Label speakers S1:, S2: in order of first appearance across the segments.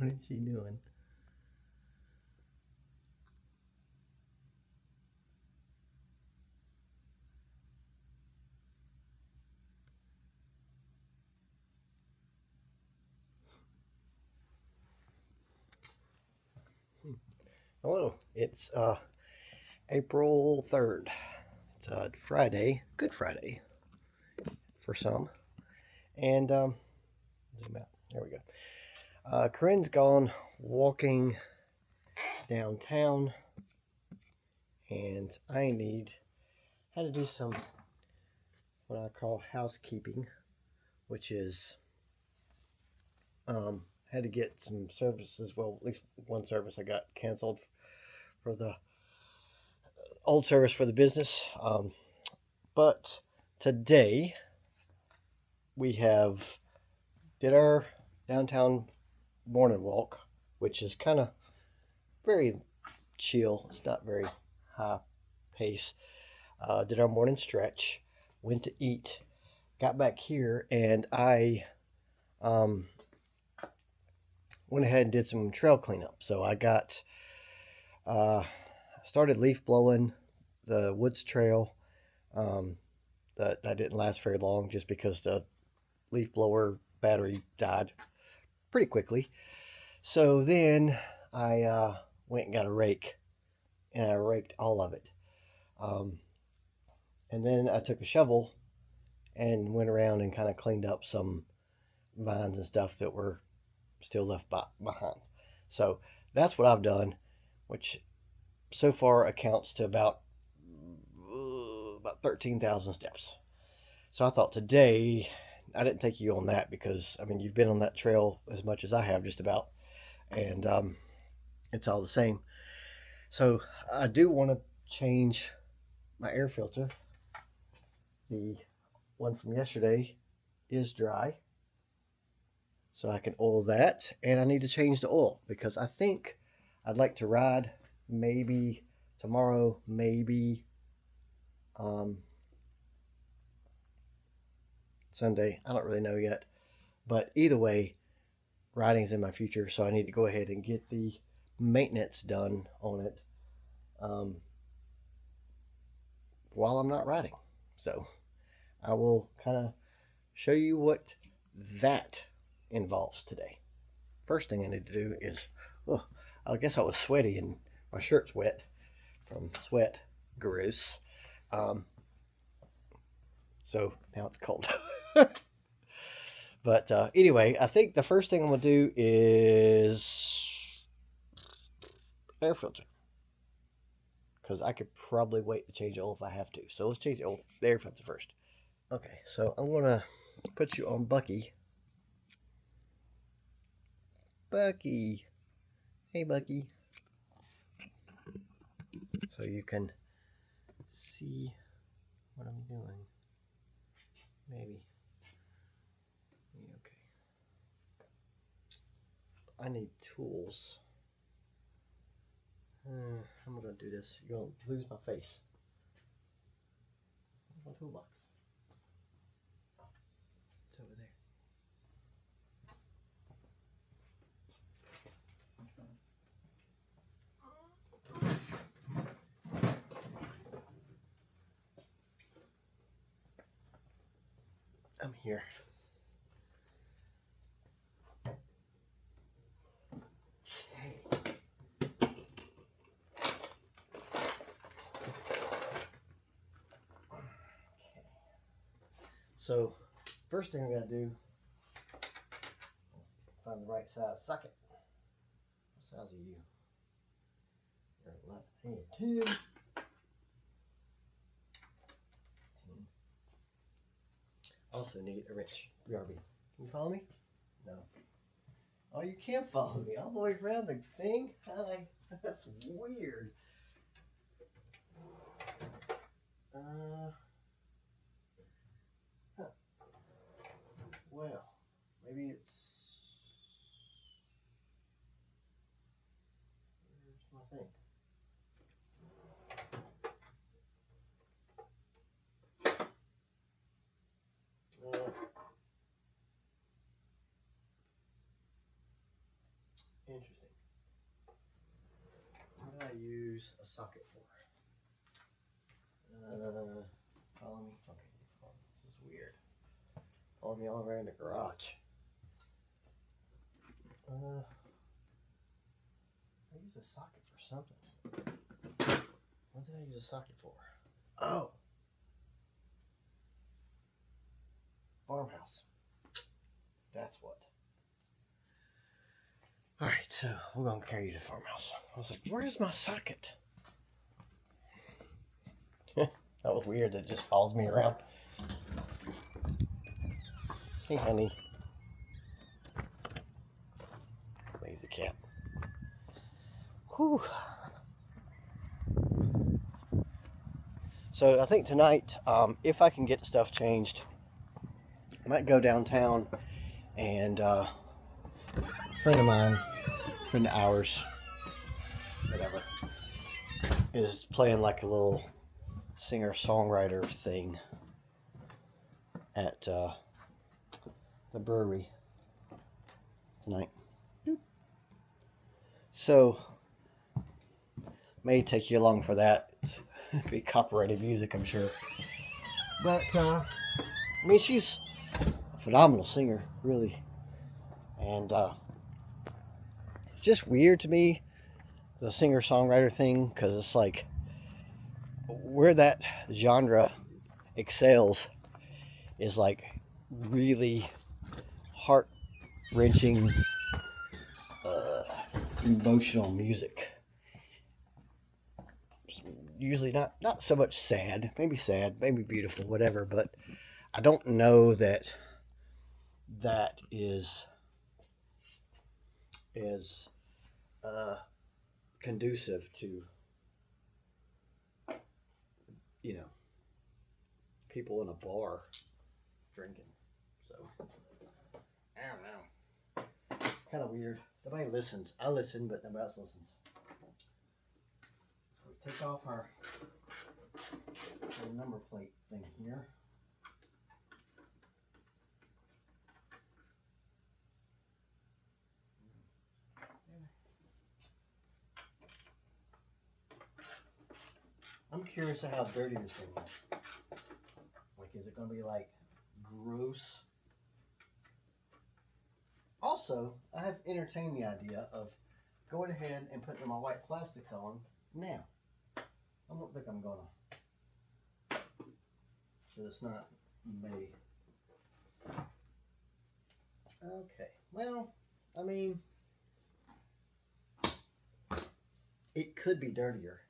S1: What is she doing? Hello, it's April 3rd. It's Friday, Good Friday for some. And zoom out. There we go. Corinne's gone walking downtown, and I had to do some what I call housekeeping, which is had to get some services. Well, at least one service I got canceled for the old service for the business. But today we have did our downtown morning walk, which is kind of very chill. It's not very high pace. Did our morning stretch, went to eat, got back here, and I um, went ahead and did some trail cleanup. So I got started leaf blowing the woods trail. Um, that didn't last very long just because the leaf blower battery died pretty quickly. So then I went and got a rake, and I raked all of it. Um, and then I took a shovel and went around and kind of cleaned up some vines and stuff that were still left behind. So that's what I've done, which so far accounts to about 13,000 steps. So I thought today I didn't take you on that because I mean you've been on that trail as much as I have just about, and it's all the same. So I do want to change my air filter. The one from yesterday is dry, so I can oil that, and I need to change the oil because I think I'd like to ride maybe tomorrow, maybe um, Sunday. I don't really know yet, but either way, riding's in my future, so I need to go ahead and get the maintenance done on it um, while I'm not riding. So I will kind of show you what that involves today. First thing I need to do is, oh, I guess I was sweaty and my shirt's wet from sweat. Gross. Um, so now it's cold. But anyway, I think the first thing I'm going to do is air filter because I could probably wait to change the oil if I have to. So let's change the air filter first. Okay, so I'm going to put you on Bucky. Bucky. Hey, Bucky. So you can see what I'm doing. Maybe. Okay. I need tools. I'm going to do this. You're going to lose my face. Where's my toolbox? Oh, it's over there. I'm here. Okay. So, first thing I gotta do is find the right size socket. What size are you? You're 11. I need 10. 10. Also need a wrench. BRB. Can you follow me? No. Oh, you can't follow me all the way around the thing? That's weird. Huh. Well, maybe it's. Where's my thing? Uh, Interesting. What did I use a socket for? Follow me. Okay, this is weird. Follow me all around the garage. I used a socket for something. What did I use a socket for? Oh, farmhouse. That's what. All right, so we're gonna carry you to the farmhouse. I was like, "Where's my socket?" That was weird. That it just follows me around. Hey, honey. Lazy cat. Whew. So I think tonight, if I can get stuff changed, I might go downtown and a friend of mine, friend of ours, whatever, is playing like a little singer-songwriter thing at the brewery tonight. So may take you along for that. It's be copyrighted music, I'm sure. But I mean, she's a phenomenal singer, really, and it's just weird to me, the singer-songwriter thing, because it's like where that genre excels is like really heart-wrenching, emotional music. Usually not so much sad, maybe beautiful, whatever, but I don't know that is conducive to, you know, people in a bar drinking. So I don't know. Kind of weird. Nobody listens. I listen, but nobody else listens. So we take off our number plate thing here. I'm curious how dirty this thing is. Like, is it going to be like gross? Also, I have entertained the idea of going ahead and putting my white plastics on now. I don't think I'm gonna. So it's not May. Okay. Well, I mean, it could be dirtier.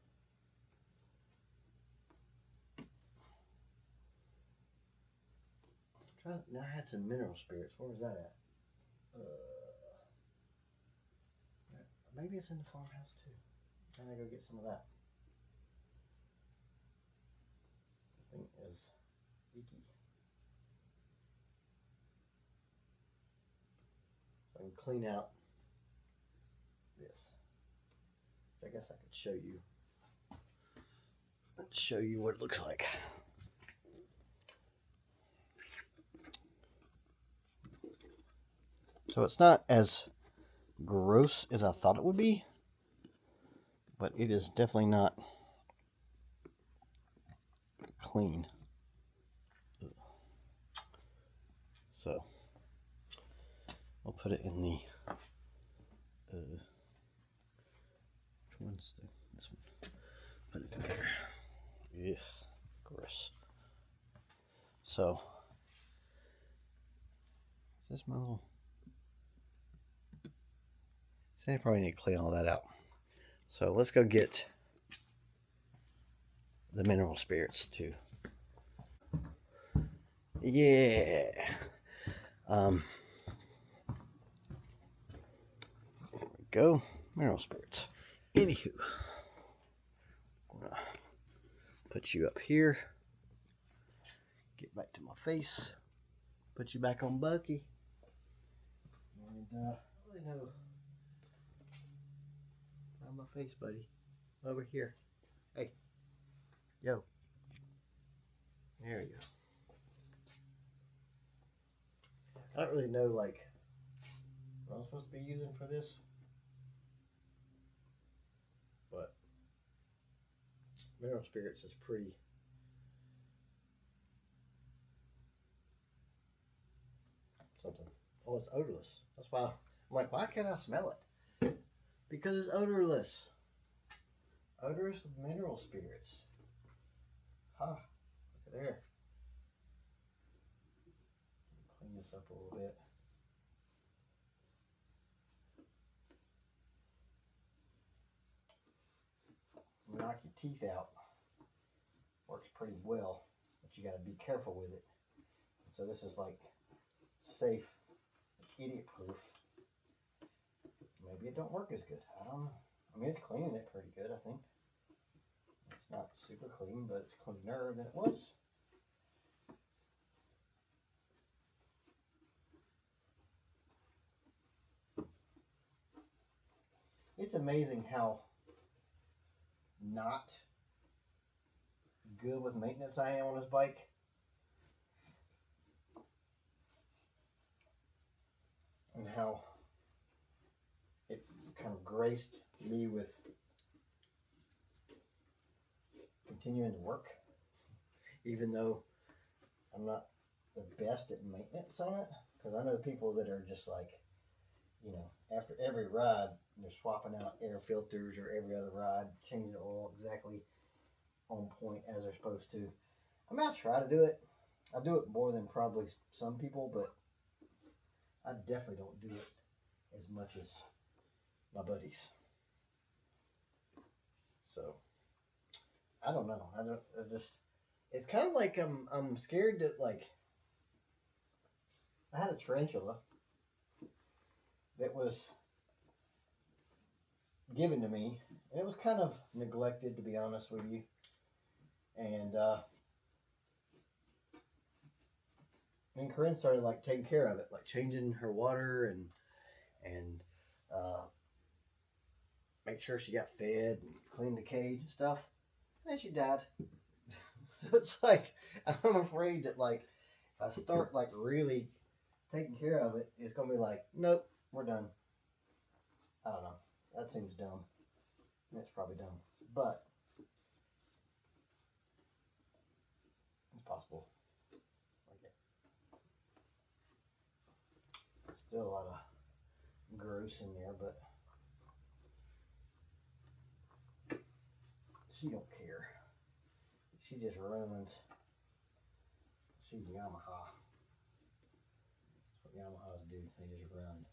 S1: Now I had some mineral spirits. Where was that at? Maybe it's in the farmhouse too. I'm trying to go get some of that. This thing is icky. So I can clean out this. I guess I could show you. Let's show you what it looks like. So it's not as gross as I thought it would be, but it is definitely not clean. So I'll put it in the which one's this one? Put it in there. Yeah, gross. So is this my little? So I probably need to clean all that out. So let's go get the mineral spirits too. Yeah. There we go. Mineral spirits. Anywho, I'm gonna put you up here. Get back to my face. Put you back on Bucky. And I don't really know. On my face, buddy. Over here. Hey. Yo. There you go. I don't really know, like, what I'm supposed to be using for this. Mineral spirits is pretty. Something. Oh, it's odorless. That's why I'm like, why can't I smell it? Because it's odorless. Odorless mineral spirits. Huh. Look at there. Clean this up a little bit. Knock your teeth out. Works pretty well, but you got to be careful with it. So this is like safe, idiot proof. Maybe it don't work as good. I don't know. I mean, it's cleaning it pretty good, I think. It's not super clean, but it's cleaner than it was. It's amazing how not good with maintenance I am on this bike. And how it's kind of graced me with continuing to work, even though I'm not the best at maintenance on it. Because I know people that are just like, you know, after every ride, they're swapping out air filters, or every other ride, changing the oil exactly on point as they're supposed to. I mean, I try to do it. I do it more than probably some people, but I definitely don't do it as much as my buddies. So I don't know. It's kind of like I'm scared that, like, I had a tarantula that was given to me, and it was kind of neglected, to be honest with you. And Corinne started like taking care of it, like changing her water and make sure she got fed and cleaned the cage and stuff. And then she died. So it's like, I'm afraid that, like, if I start like really taking care of it, it's gonna be like, nope, we're done. I don't know. That seems dumb. That's probably dumb, but it's possible. Okay. Still a lot of gross in there, but she don't care. She just runs. She's Yamaha. That's what Yamahas do. They just run.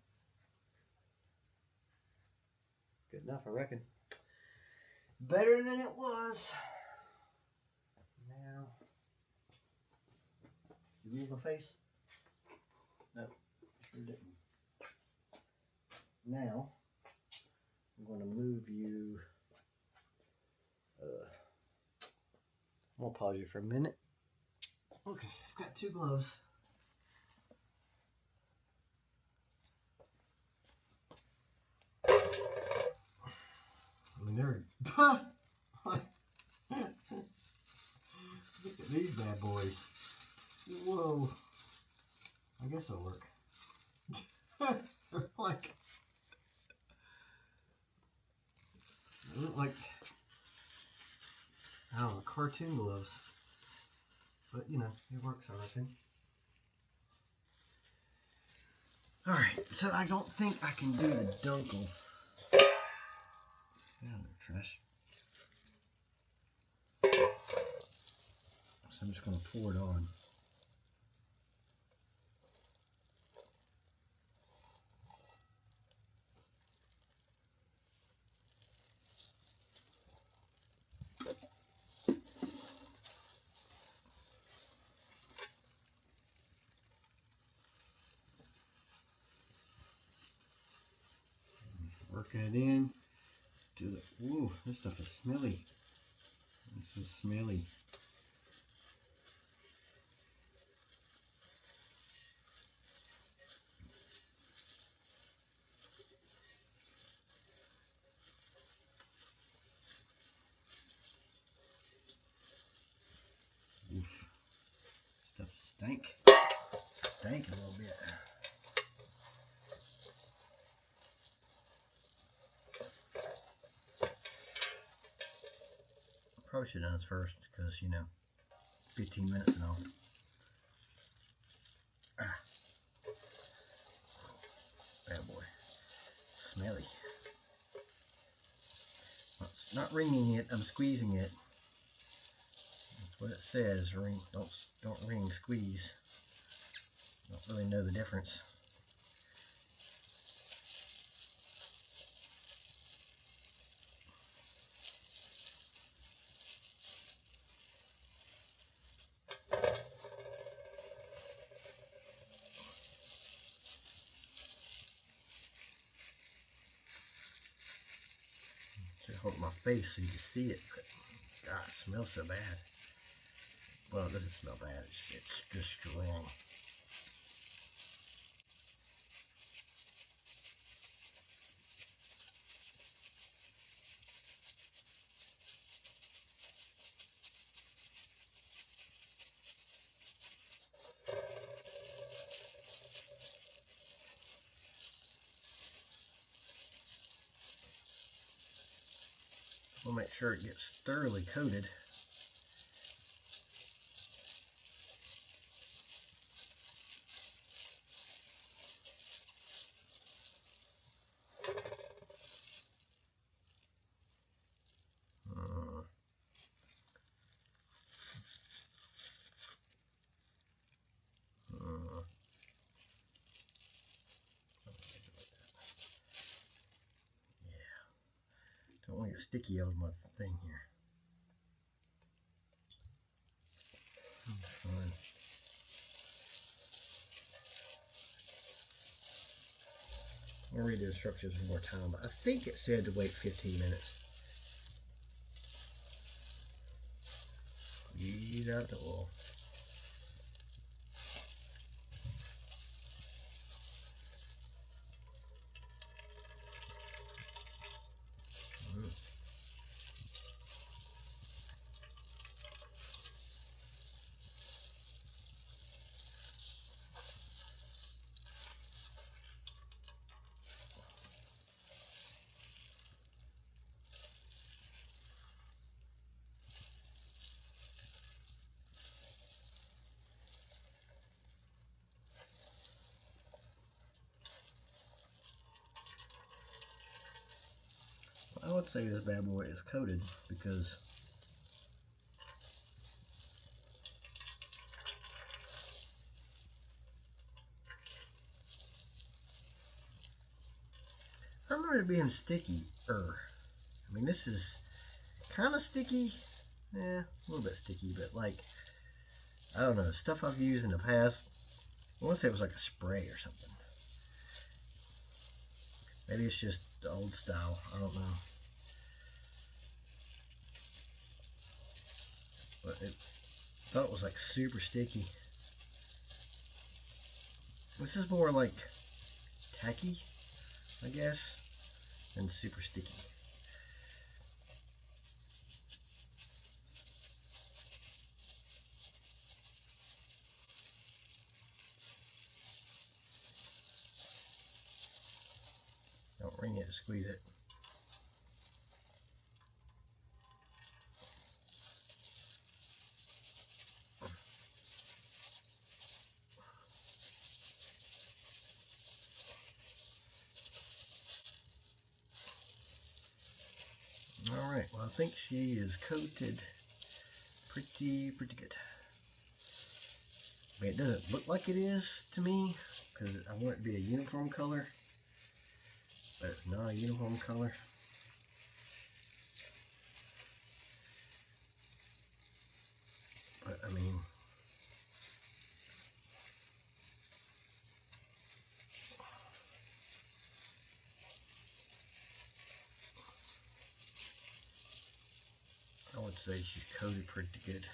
S1: Good enough, I reckon. Better than it was. Now, you read my face? No, sure didn't. Now, I'm going to move you. I'm going to pause you for a minute. Okay, I've got 2 gloves. I mean, they're... Look at these bad boys. Whoa. I guess it'll work. They're like... They look like... I don't know, cartoon gloves. But, you know, it works, I reckon. Alright, so I don't think I can do the dunkel. Get out of there, trash. So I'm just going to pour it on. Working it in. Do the, ooh, this stuff is smelly. This is smelly. Oof. Stuff stank. Stank a little bit. Probably should have done this first because, 15 minutes and all. Bad boy. Smelly. Well, it's not wringing it, I'm squeezing it. That's what it says. Ring, don't wring, squeeze. Don't really know the difference. Should hold my face so you can see it, but God, it smells so bad. Well, it doesn't smell bad, it's just strong. We'll make sure it gets thoroughly coated. Don't want to get sticky over my thing here. Fine. I'll read the instructions one more time, but I think it said to wait 15 minutes. Squeeze out the oil. I would say this bad boy is coated because I remember it being sticky. I mean, this is kind of sticky. A little bit sticky, but like, I don't know, stuff I've used in the past, I want to say it was like a spray or something. Maybe it's just the old style, I don't know. But I thought it was like super sticky. This is more like tacky, I guess, than super sticky. Don't wring it, squeeze it. Alright, well, I think she is coated pretty good. I mean, it doesn't look like it is to me because I want it to be a uniform color, but it's not a uniform color. But I mean, I would say she's coated pretty good.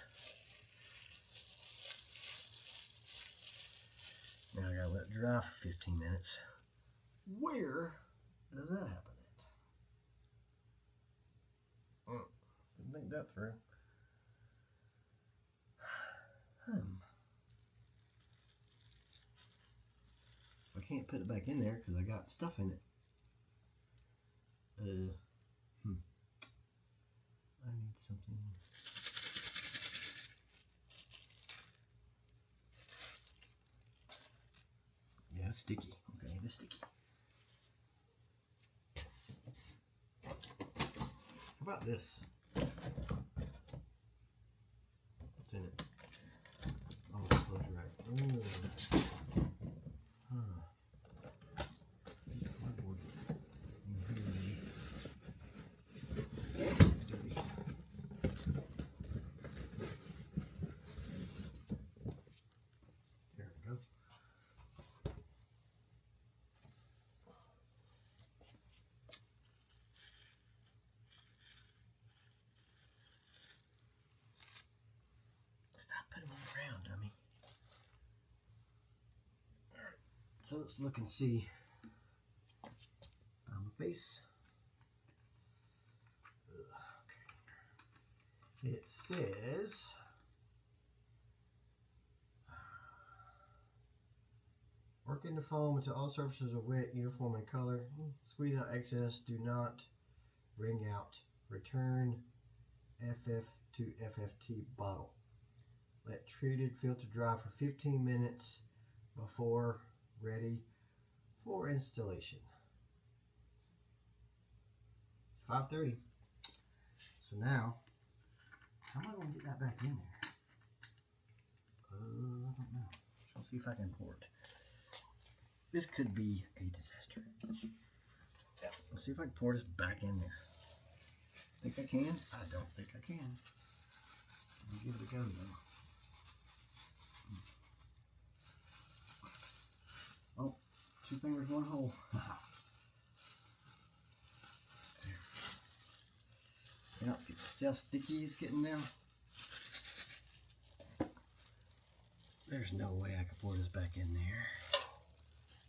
S1: Now I gotta let it dry for 15 minutes. Where does that happen at? Didn't think that through. I can't put it back in there because I got stuff in it. I need something. Yeah, it's sticky. Okay, it's sticky. How about this? What's in it? Oh, it's close right. Ooh. Huh. Cardboard. It's dirty. There we go. Stop putting them on the ground, dummy. Alright, so let's look and see. On the face. Okay. It says work in the foam until all surfaces are wet, uniform in color. Squeeze out excess. Do not wring out. Return FF to FFT bottle. Let treated filter dry for 15 minutes before ready for installation. It's 5:30. So now, how am I going to get that back in there? I don't know. So I'll see if I can pour it. This could be a disaster. Yeah, let's see if I can pour this back in there. Think I can? I don't think I can. I'll give it a go though. Oh, 2 fingers, 1 hole. Now it's getting so sticky, it's getting now. There's no way I can pour this back in there.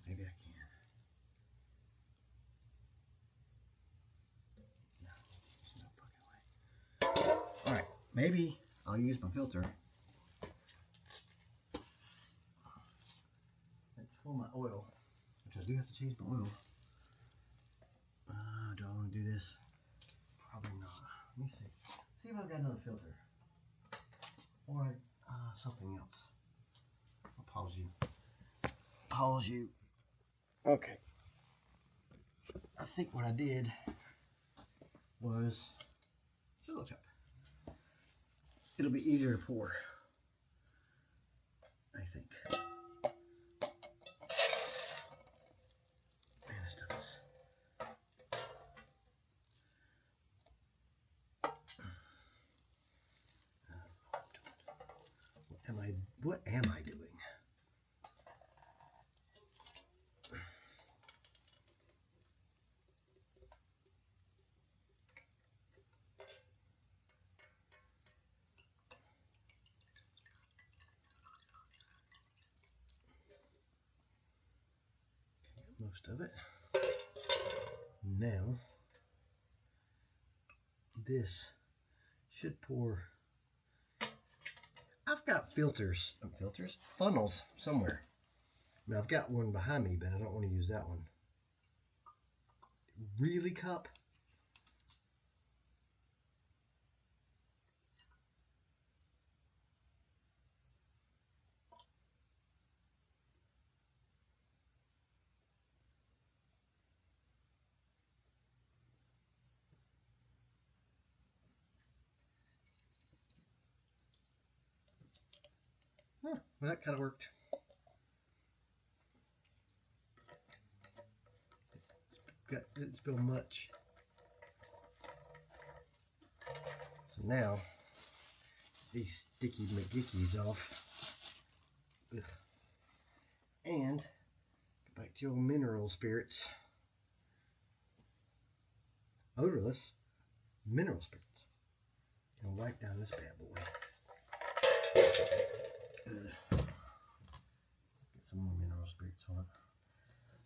S1: Maybe I can. No, there's no fucking way. Alright, maybe I'll use my filter. It's for my oil, which I do have to change my oil. Do I want to do this? Probably not. Let me see. See if I've got another filter. Or something else. I'll pause you. Pause you. Okay. I think what I did was solo cup. It'll be easier to pour. I think. Man, this stuff is. What am I doing? Most of it. Now, this should pour. I've got funnels somewhere. I mean, I've got one behind me, but I don't want to use that one. Really, cup? Huh, well, that kind of worked. Didn't spill much. So now, these sticky McGickeys off. Ugh. And go back to your mineral spirits. Odorless mineral spirits. And wipe down this bad boy. Get some more mineral spirits on it.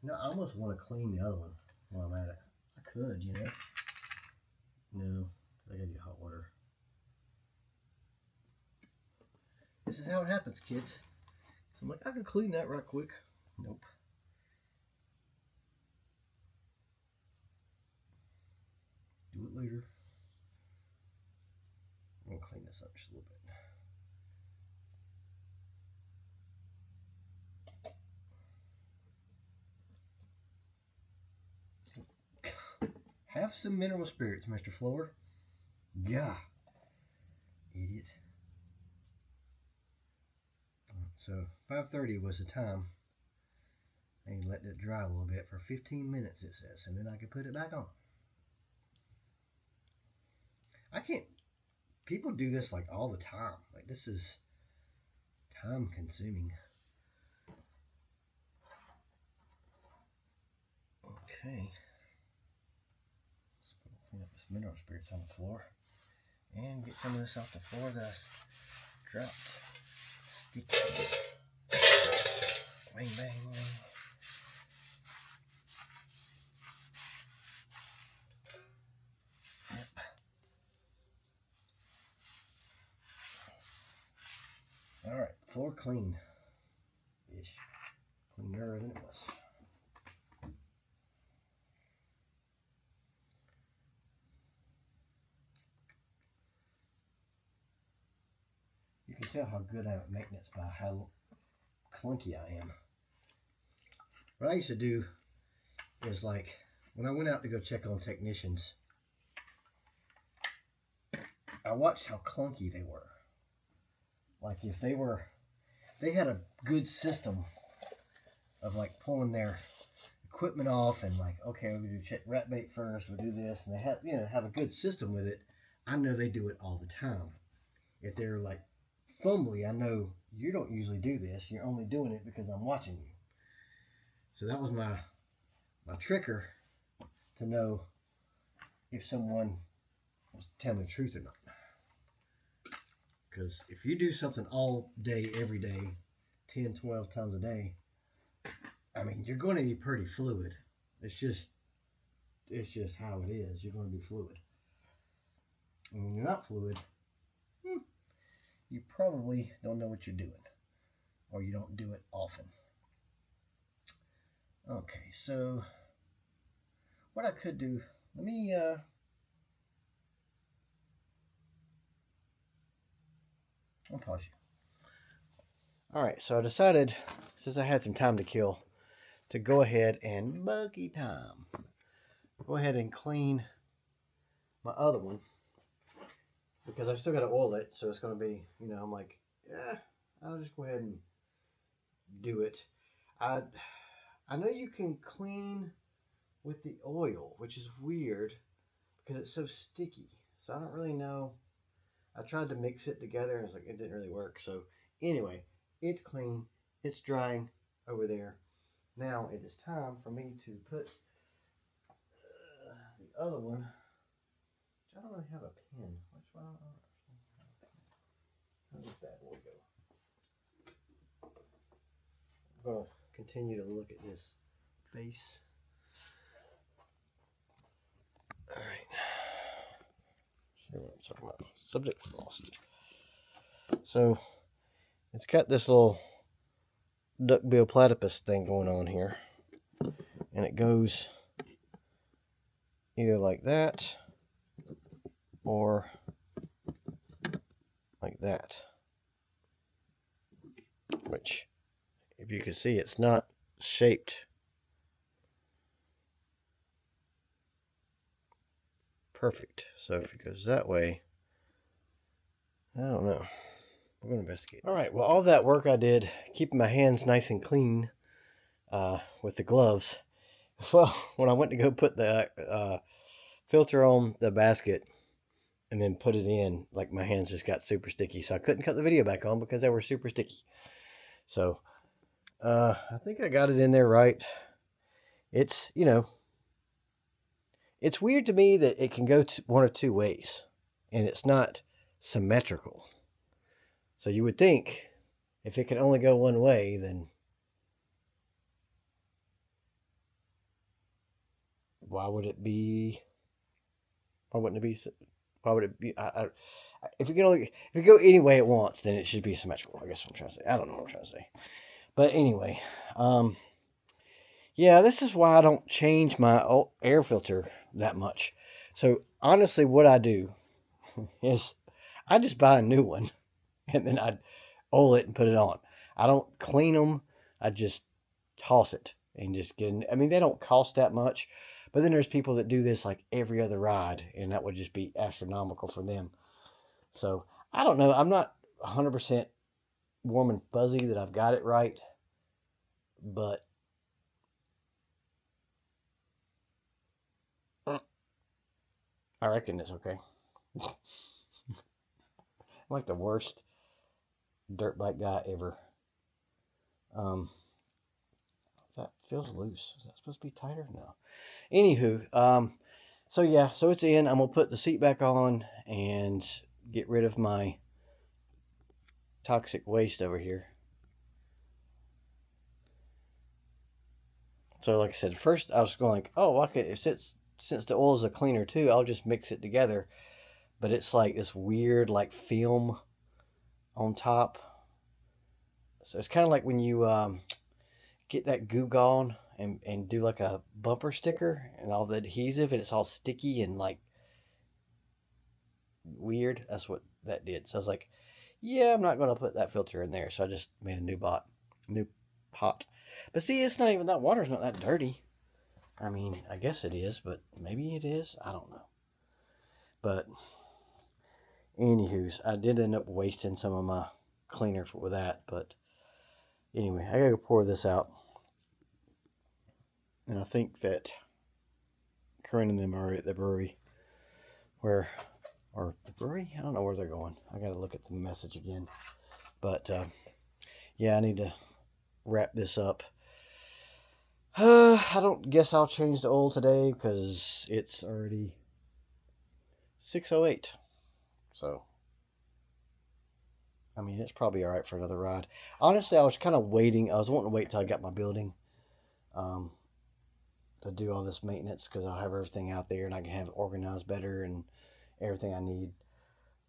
S1: You know, I almost want to clean the other one while I'm at it. I could, you know. No, I gotta get hot water. This is how it happens, kids. So I'm like, I could clean that right quick. Nope. Do it later. clean this up just a little bit. Have some mineral spirits, Mr. Floor. Yeah. Idiot. So 5:30 was the time. And let it dry a little bit for 15 minutes, it says, and then I can put it back on. I can't. People do this like all the time. Like, this is time consuming. Okay. Let's clean up this mineral spirits on the floor and get some of this off the floor that I dropped. Sticky. Bang, bang, bang. All right, floor clean-ish. Cleaner than it was. You can tell how good I am at maintenance by how clunky I am. What I used to do is, like, when I went out to go check on technicians, I watched how clunky they were. Like, if they had a good system of, like, pulling their equipment off and, like, okay, we do check rat bait first, we do this, and they have, have a good system with it, I know they do it all the time. If they're, like, fumbly, I know you don't usually do this, you're only doing it because I'm watching you. So that was my tricker to know if someone was telling the truth or not. Because if you do something all day, every day, 10, 12 times a day, I mean, you're going to be pretty fluid. It's just how it is. You're going to be fluid. And when you're not fluid, you probably don't know what you're doing. Or you don't do it often. Okay, so what I could do, let me I'll pause you. Alright, so I decided, since I had some time to kill, to go ahead and buggy time. Go ahead and clean my other one. Because I've still got to oil it, so it's going to be, I'm like, yeah, I'll just go ahead and do it. I know you can clean with the oil, which is weird because it's so sticky. So I don't really know. I tried to mix it together and it didn't really work. So anyway, it's clean. It's drying over there. Now it is time for me to put the other one. Which I don't really have a pin. Which one? How does this bad boy go? I'm going to continue to look at this face. All right. See what I'm talking about. Subject lost. So it's got this little duckbill platypus thing going on here, and it goes either like that or like that, which, if you can see, it's not shaped perfect. So if it goes that way, I don't know. We're going to investigate. All right, well, all that work I did keeping my hands nice and clean with the gloves, well, when I went to go put the filter on the basket and then put it in, like, my hands just got super sticky, so I couldn't cut the video back on because they were super sticky. So I think I got it in there right. It's, it's weird to me that it can go one of two ways, and it's not symmetrical. So you would think if it can only go one way, then why would it be? Why wouldn't it be? Why would it be? If it go any way it wants, then it should be symmetrical. I guess what I'm trying to say. I don't know what I'm trying to say. But anyway, yeah, this is why I don't change my air filter that much. So honestly, what I do is I just buy a new one and then I oil it and put it on. I don't clean them. I just toss it and just get in. I mean, they don't cost that much, but then there's people that do this like every other ride, and that would just be astronomical for them. So I don't know. I'm not 100% warm and fuzzy that I've got it right, but I reckon it's okay. I'm like the worst dirt bike guy ever. Um, that feels loose. Is that supposed to be tighter? No. Anywho, so yeah, so it's in. I'm gonna put the seat back on and get rid of my toxic waste over here. So like I said, first I was going like, oh, okay, since the oil is a cleaner too, I'll just mix it together. But it's like this weird like film on top. So it's kind of like when you get that Goo Gone and do like a bumper sticker and all the adhesive and it's all sticky and like weird. That's what that did. So I was like, yeah, I'm not going to put that filter in there. So I just made a new pot. But see, it's not even that water's not that dirty. I mean, I guess it is, but maybe it is. I don't know. But anywho's, I did end up wasting some of my cleaner with that. But anyway, I gotta go pour this out. And I think that Corinne and them are at the brewery or the brewery? I don't know where they're going. I gotta look at the message again. But yeah, I need to wrap this up. I don't guess I'll change the oil today because it's already 6:08. So, I mean, it's probably all right for another ride. Honestly, I was kind of waiting. I was wanting to wait till I got my building um, to do all this maintenance because I'll have everything out there and I can have it organized better and everything I need.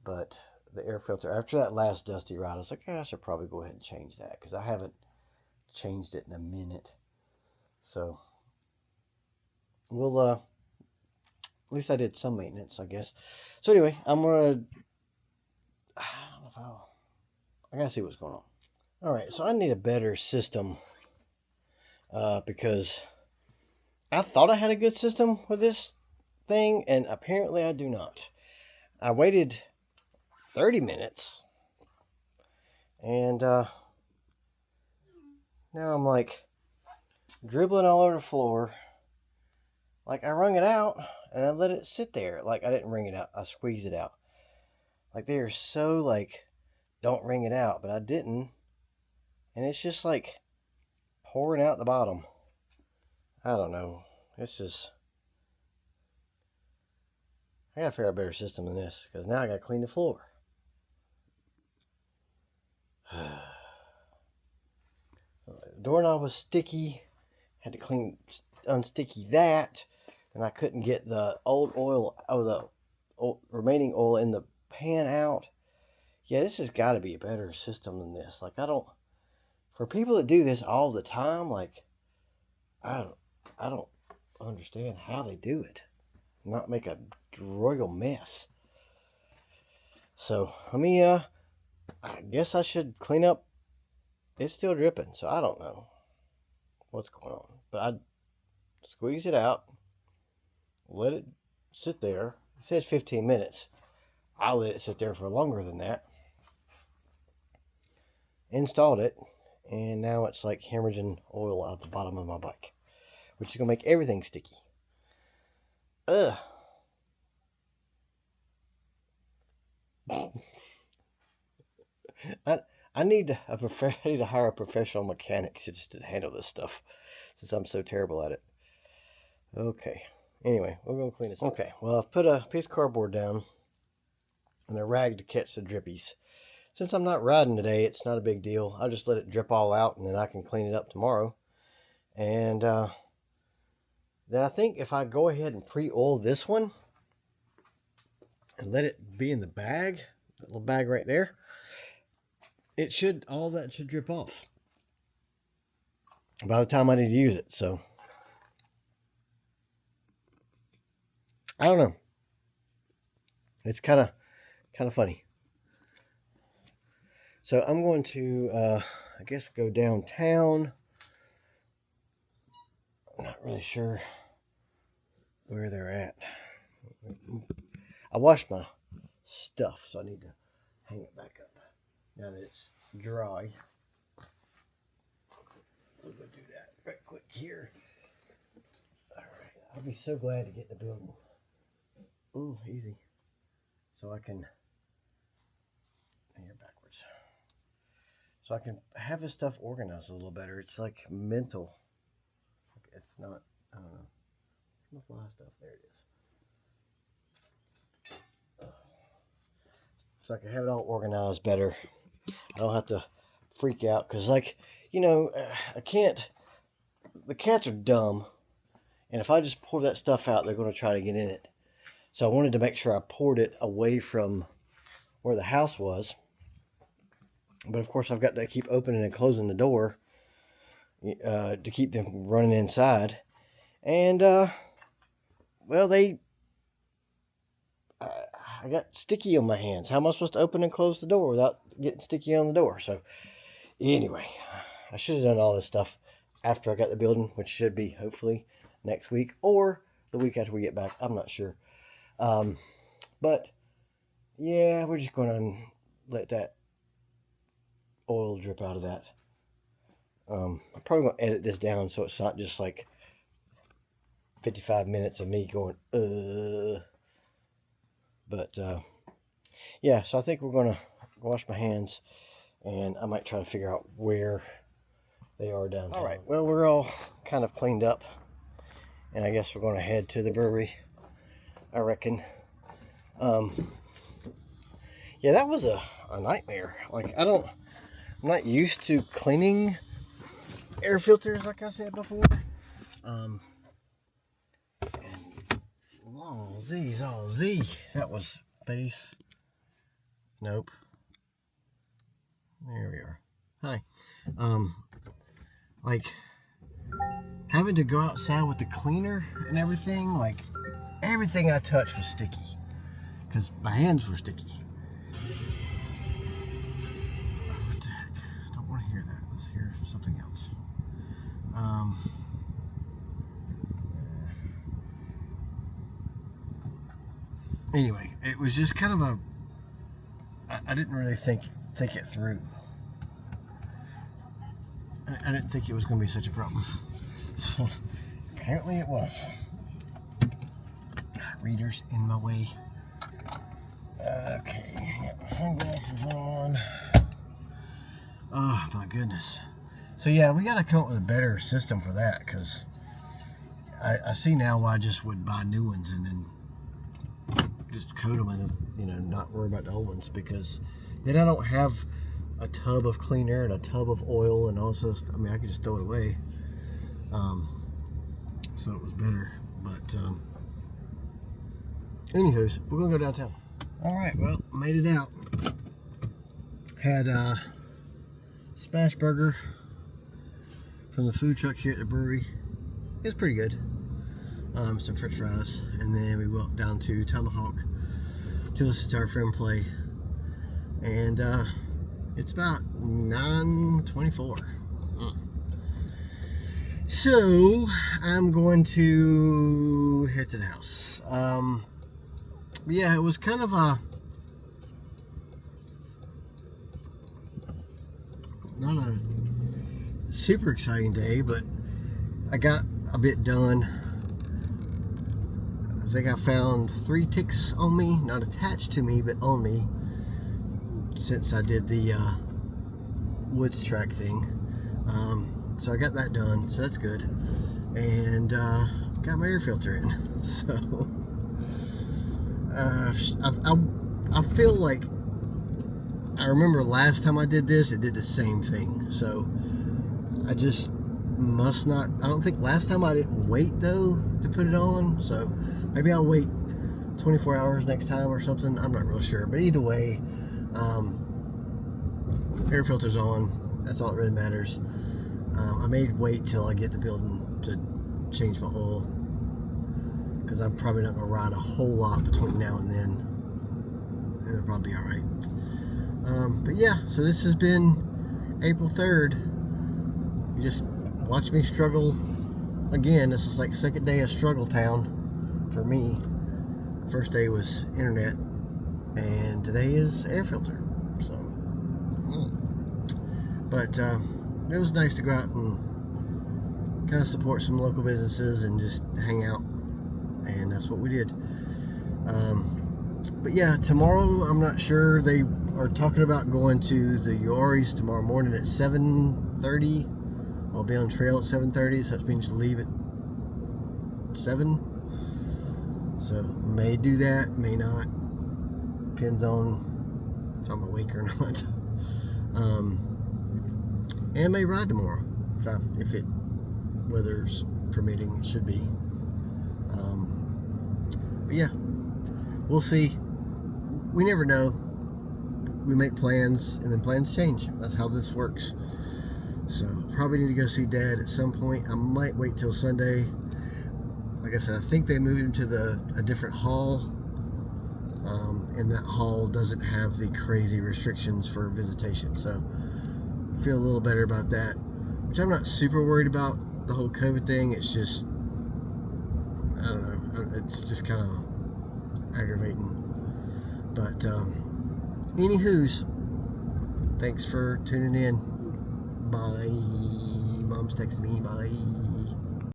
S1: But the air filter, after that last dusty ride, I was like, I should probably go ahead and change that because I haven't changed it in a minute. So, we'll, at least I did some maintenance, I guess. So, anyway, I don't know if I gotta see what's going on. All right, so I need a better system because I thought I had a good system with this thing, and apparently I do not. I waited 30 minutes, and now I'm like dribbling all over the floor. Like I wrung it out, and I let it sit there. Like I didn't wring it out, I squeezed it out. Like they are so like, don't wring it out, but I didn't. And it's just like pouring out the bottom. I don't know. It's just, I gotta figure out a better system than this because now I gotta clean the floor. The doorknob was sticky. Had to unsticky that. And I couldn't get the old oil of the remaining oil in the pan out. Yeah, this has got to be a better system than this. Like for people that do this all the time, like I don't understand how they do it. Not make a royal mess. So let me I guess I should clean up. It's still dripping, so I don't know what's going on. But I squeeze it out, let it sit there. It says 15 minutes. I'll let it sit there for longer than that. Installed it, and now it's like hemorrhaging oil out the bottom of my bike, which is gonna make everything sticky. Ugh. I need to hire a professional mechanic to handle this stuff, since I'm so terrible at it. Okay. Anyway, we're gonna clean this up. Okay. Well, I've put a piece of cardboard down and a rag to catch the drippies. Since I'm not riding today, it's not a big deal. I'll just let it drip all out and then I can clean it up tomorrow. And then I think if I go ahead and pre-oil this one and let it be in the bag, that little bag right there, all that should drip off by the time I need to use it. So I don't know. It's kind of funny. So I'm going to, I guess, go downtown. I'm not really sure where they're at. I washed my stuff, so I need to hang it back up now that it's dry. We'll go do that right quick here. All right, I'll be so glad to get in the building. Ooh, easy. So I can, here backwards. So I can have this stuff organized a little better. It's like mental. It's not, I don't know. The fly stuff, there it is. So I can have it all organized better. I don't have to freak out because, like, you know, I can't. The cats are dumb, and if I just pour that stuff out, they're going to try to get in it. So I wanted to make sure I poured it away from where the house was. But of course, I've got to keep opening and closing the door to keep them running inside. And well, I got sticky on my hands. How am I supposed to open and close the door without getting sticky on the door? So anyway, I should have done all this stuff after I got the building, which should be hopefully next week or the week after we get back. I'm not sure. But yeah, we're just going to let that oil drip out of that. I'm probably going to edit this down so it's not just like 55 minutes of me going, But, yeah, so I think we're going to wash my hands, and I might try to figure out where they are downtown. All right, well, we're all kind of cleaned up, and I guess we're going to head to the brewery, I reckon. Yeah, that was a nightmare. Like, I'm not used to cleaning air filters, like I said before. And oh, Z. That was base. Nope. There we are. Hi. Like, having to go outside with the cleaner and everything, like, everything I touched was sticky. Because my hands were sticky. What the heck? I don't want to hear that. Let's hear something else. Anyway, it was just kind of I didn't really think it through. I didn't think it was going to be such a problem. So, apparently it was. Readers in my way. Okay, got my sunglasses on. Oh my goodness. So yeah, we got to come up with a better system for that, because I see now why I just would buy new ones and then just coat them and, you know, not worry about the old ones, because then I don't have a tub of cleaner and a tub of oil and all this. I mean, I could just throw it away. So it was better. But anywho's, we're gonna go downtown. All right, well, made it out. Had smash burger from the food truck here at the brewery. It was pretty good. Some french fries, and then we went down to Tomahawk to listen to our friend play, and it's about 9:24. So I'm going to head to the house. Yeah, it was kind of a not a super exciting day, but I got a bit done. I think I found 3 ticks on me, not attached to me, but on me, since I did the woods track thing. So I got that done, so that's good. And got my air filter in. So I feel like I remember last time I did this, it did the same thing. So I just must not. I don't think last time I didn't wait though to put it on. So maybe I'll wait 24 hours next time or something. I'm not real sure. But either way, air filter's on. That's all that really matters. I may wait till I get the building to change my oil, because I'm probably not going to ride a whole lot between now and then. It'll probably be alright. But yeah, so this has been April 3rd. You just watch me struggle again. This is like second day of struggle town for me. First day was internet, and today is air filter. So, but it was nice to go out and kind of support some local businesses and just hang out, and that's what we did. But yeah, tomorrow I'm not sure. They are talking about going to the Uwharries tomorrow morning at 7:30. I'll be on trail at 7:30, so that means to leave at 7. So may do that, may not. Depends on if I'm awake or not. And may ride tomorrow if it weather's permitting. It should be. But yeah, we'll see. We never know. We make plans and then plans change. That's how this works. So probably need to go see Dad at some point. I might wait till Sunday. Like I said, I think they moved him to a different hall, and that hall doesn't have the crazy restrictions for visitation. So I feel a little better about that, which I'm not super worried about the whole COVID thing. It's just, I don't know, it's just kind of aggravating. But anywho's, thanks for tuning in. Bye. Mom's texting me. Bye.